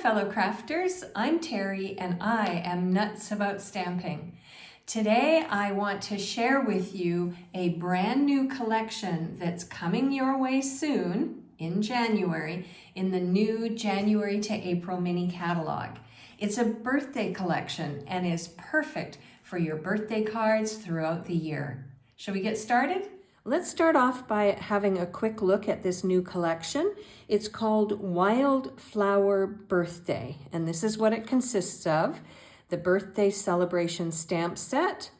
fellow crafters, I'm Terry and I am nuts about stamping. Today I want to share with you a brand new collection that's coming your way soon in January in the new January to April mini catalog. It's a birthday collection and is perfect for your birthday cards throughout the year. Shall we get started? Let's start off by having a quick look at this new collection. It's called Wildflower Birthday, and this is what it consists of: the birthday celebration stamp set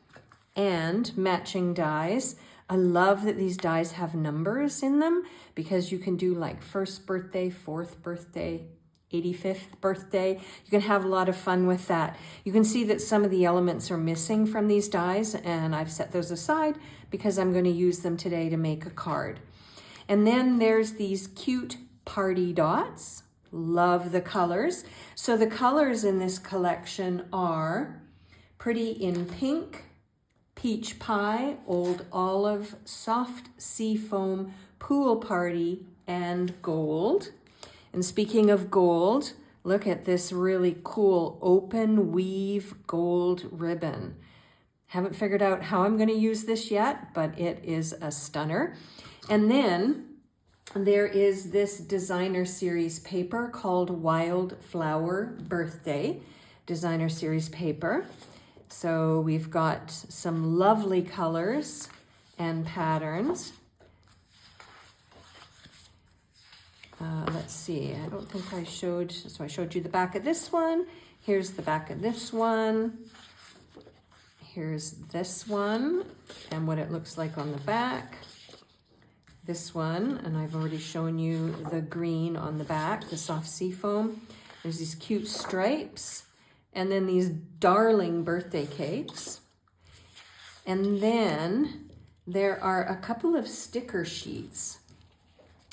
and matching dies. I love that these dies have numbers in them because you can do like first birthday, fourth birthday, 85th birthday. You can have a lot of fun with that. You can see that some of the elements are missing from these dies, and I've set those aside because I'm going to use them today to make a card. And then there's these cute party dots. Love the colors. So the colors in this collection are Pretty in Pink, Peach Pie, Old Olive, Soft Seafoam, Pool Party, and Gold. And speaking of gold, look at this really cool open weave gold ribbon. Haven't figured out how I'm going to use this yet, but it is a stunner. And then there is this designer series paper called Wildflower Birthday designer series paper. So we've got some lovely colors and patterns. Let's see, I don't think I showed, so I showed you the back of this one. Here's the back of this one. Here's this one and what it looks like on the back. This one, and I've already shown you the green on the back, the soft seafoam. There's these cute stripes, and then these darling birthday cakes. And then there are a couple of sticker sheets.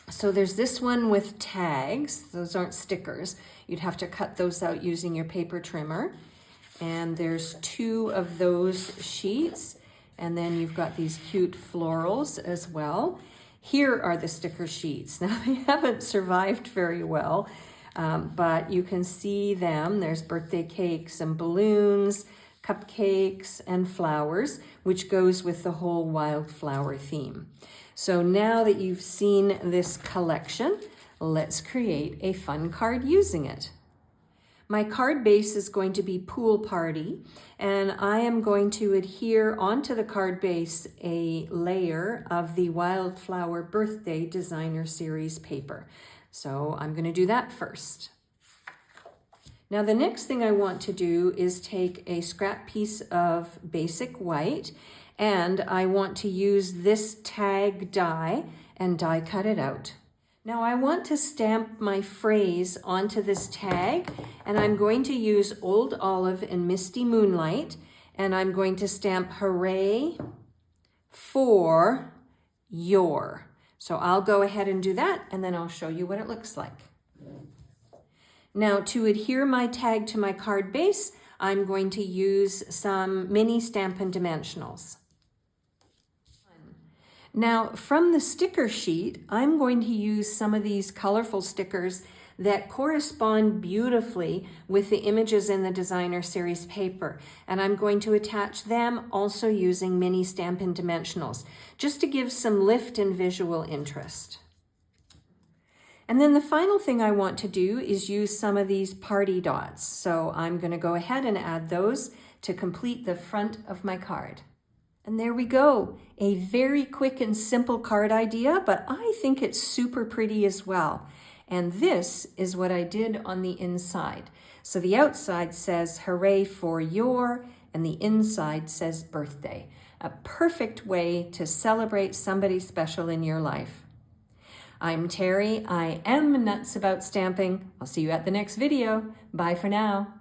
So there's this one with tags. Those aren't stickers. You'd have to cut those out using your paper trimmer. And there's two of those sheets. And then you've got these cute florals as well. Here are the sticker sheets. Now, they haven't survived very well, but you can see them. There's birthday cakes and balloons, cupcakes and flowers, which goes with the whole wildflower theme. So now that you've seen this collection, let's create a fun card using it. My card base is going to be Pool Party, and I am going to adhere onto the card base a layer of the Wildflower Birthday designer series paper. So I'm going to do that first. Now the next thing I want to do is take a scrap piece of basic white, and I want to use this tag die and die cut it out. Now I want to stamp my phrase onto this tag, and I'm going to use Old Olive and Misty Moonlight, and I'm going to stamp Hooray for Your. So I'll go ahead and do that, and then I'll show you what it looks like. Now to adhere my tag to my card base, I'm going to use some mini Stampin' Dimensionals. Now from the sticker sheet, I'm going to use some of these colorful stickers that correspond beautifully with the images in the designer series paper. And I'm going to attach them also using mini Stampin' Dimensionals, just to give some lift and visual interest. And then the final thing I want to do is use some of these party dots. So I'm going to go ahead and add those to complete the front of my card. And there we go, a very quick and simple card idea, but I think it's super pretty as well. And this is what I did on the inside. So the outside says Hooray for Your, and the inside says Birthday. A perfect way to celebrate somebody special in your life. I'm Terry. I am nuts about stamping. I'll see you at the next video. Bye for now.